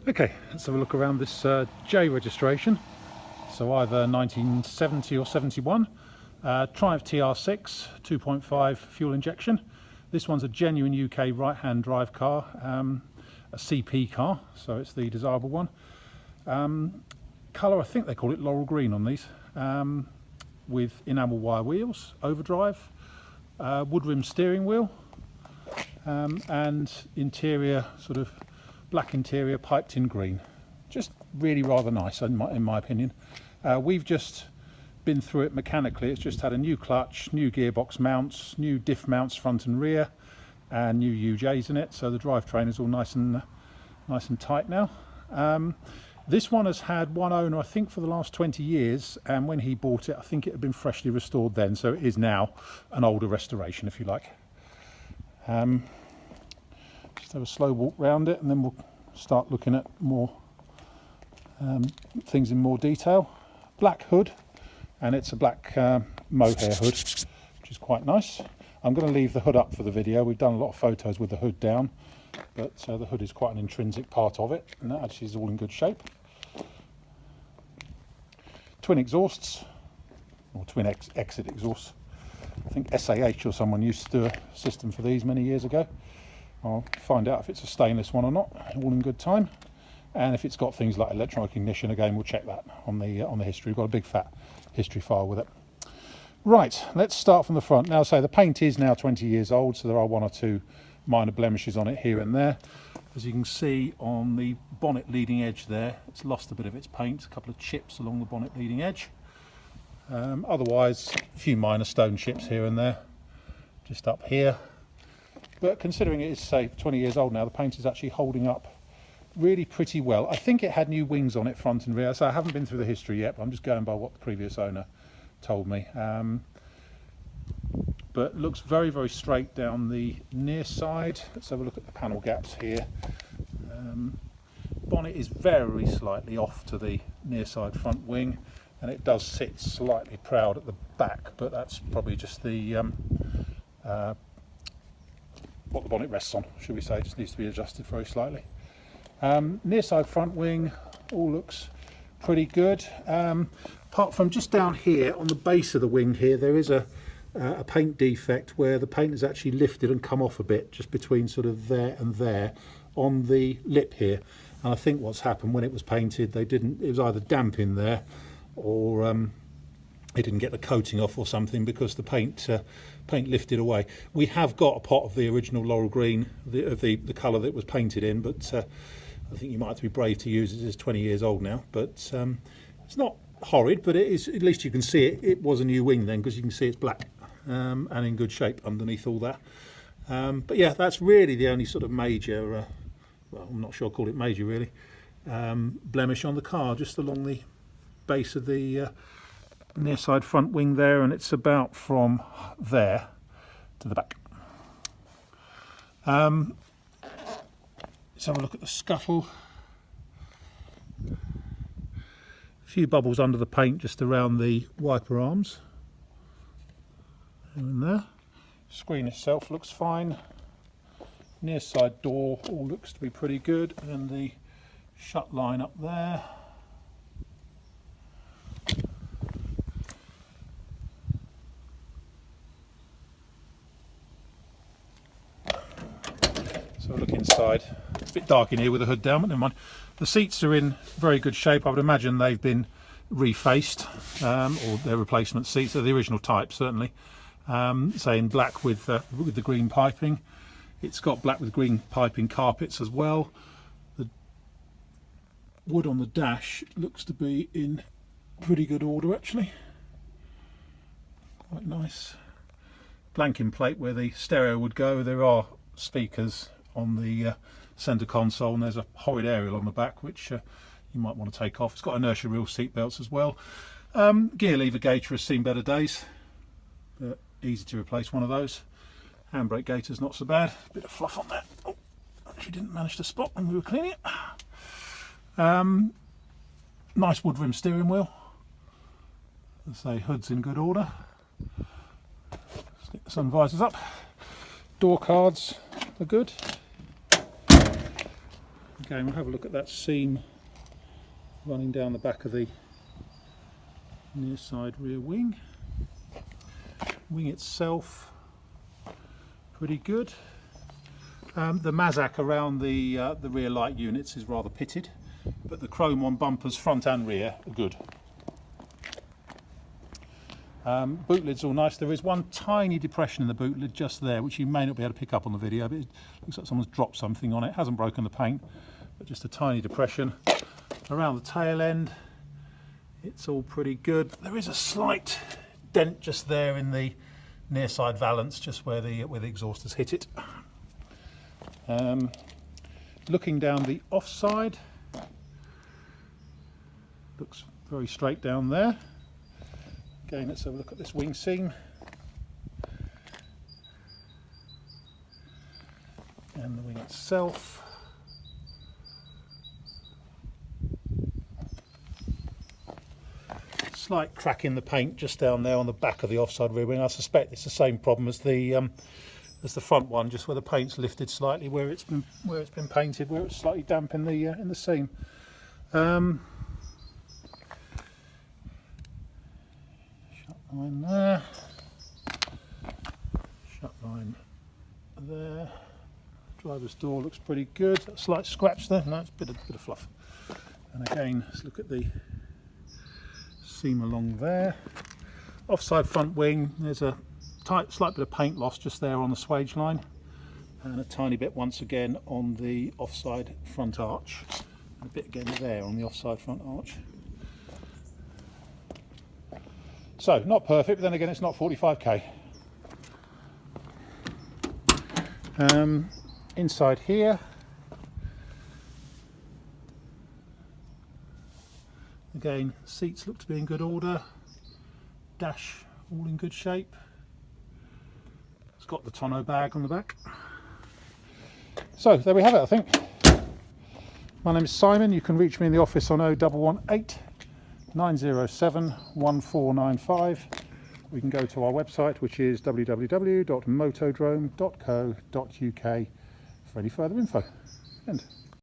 Okay, let's have a look around this J registration. So either 1970 or 71. Triumph TR6, 2.5 fuel injection. This one's a genuine UK right-hand drive car, a CP car, so it's the desirable one. Colour, I think they call it laurel green on these, with enamel wire wheels, overdrive, wood rim steering wheel, and interior sort of black interior piped in green. Just really rather nice in my opinion. We've just been through it mechanically. It's just had a new clutch, new gearbox mounts, new diff mounts front and rear, and new UJs in it, so the drivetrain is all nice and tight now. This one has had one owner, I think, for the last 20 years, and when he bought it, I think it had been freshly restored then, so it is now an older restoration, if you like. Just have a slow walk round it, and then we'll start looking at more things in more detail. Black hood, and it's a black mohair hood, which is quite nice. I'm going to leave the hood up for the video. We've done a lot of photos with the hood down, but the hood is quite an intrinsic part of it, and that actually is all in good shape. Twin exhausts, or twin exit exhausts. I think SAH or someone used to do a system for these many years ago. I'll find out if it's a stainless one or not, all in good time. And if it's got things like electronic ignition, again, we'll check that on the history. We've got a big fat history file with it. Right, let's start from the front. Now, the paint is now 20 years old, so there are one or two minor blemishes on it here and there. As you can see on the bonnet leading edge there, it's lost a bit of its paint, a couple of chips along the bonnet leading edge. Otherwise, a few minor stone chips here and there, just up here. But considering it is, say, 20 years old now, the paint is actually holding up really pretty well. I think it had new wings on it front and rear, so I haven't been through the history yet, but I'm just going by what the previous owner told me. But looks very, very straight down the near side. Let's have a look at the panel gaps here. Bonnet is very slightly off to the near side front wing, and it does sit slightly proud at the back, but that's probably just the what the bonnet rests on, should we say. It just needs to be adjusted very slightly. Near side front wing all looks pretty good. Apart from just down here on the base of the wing here, there is a paint defect where the paint is actually lifted and come off a bit, just between sort of there and there on the lip here. And I think what's happened when it was painted, it was either damp in there, or it didn't get the coating off or something, because the paint lifted away. We have got a pot of the original laurel green, the colour that it was painted in, but I think you might have to be brave to use it. It's 20 years old now, but it's not horrid, but it is, at least you can see it. It was a new wing then, because you can see it's black and in good shape underneath all that. But yeah, that's really the only sort of major, well, I'm not sure I'll call it major really, blemish on the car, just along the base of the near side front wing there, and it's about from there to the back. Let's have a look at the scuttle. A few bubbles under the paint just around the wiper arms. Here and there. Screen itself looks fine. Near side door all looks to be pretty good, and the shut line up there. So look inside. It's a bit dark in here with the hood down, but never mind. The seats are in very good shape. I would imagine they've been refaced, or they're replacement seats. They're the original type, certainly. Say in black with the green piping. It's got black with green piping carpets as well. The wood on the dash looks to be in pretty good order, actually. Quite nice. Blanking plate where the stereo would go. There are speakers on the centre console, and there's a horrid aerial on the back, which you might want to take off. It's got inertia reel seat belts as well. Gear lever gaiter has seen better days, but easy to replace one of those. Handbrake gaiter's not so bad. A bit of fluff on there. Oh, actually didn't manage to spot when we were cleaning it. Nice wood rim steering wheel. As I say, hood's in good order. Stick the sun visors up. Door cards are good. Again, we'll have a look at that seam running down the back of the near side rear wing. Wing itself, pretty good. The Mazak around the rear light units is rather pitted, but the chrome on bumpers front and rear are good. Boot lid's all nice. There is one tiny depression in the boot lid just there, which you may not be able to pick up on the video, but it looks like someone's dropped something on it. Hasn't broken the paint, but just a tiny depression. Around the tail end, it's all pretty good. There is a slight dent just there in the near side valance, just where the exhaust has hit it. Looking down the offside, looks very straight down there. Again, let's have a look at this wing seam. And the wing itself. Slight crack in the paint just down there on the back of the offside rear wing. I suspect it's the same problem as the front one, just where the paint's lifted slightly, where it's been painted, where it's slightly damp in the seam. Shut line there. Shut line there. Driver's door looks pretty good. A slight scratch there. No, it's a bit of fluff. And again, let's look at the seam along there. Offside front wing, there's a slight bit of paint loss just there on the swage line, and a tiny bit once again on the offside front arch, and a bit again there on the offside front arch. So not perfect, but then again it's not 45k. Inside here, again, seats look to be in good order, dash all in good shape. It's got the tonneau bag on the back. So there we have it, I think. My name is Simon. You can reach me in the office on 0118 907 1495. We can go to our website, which is www.motodrome.co.uk for any further info. End.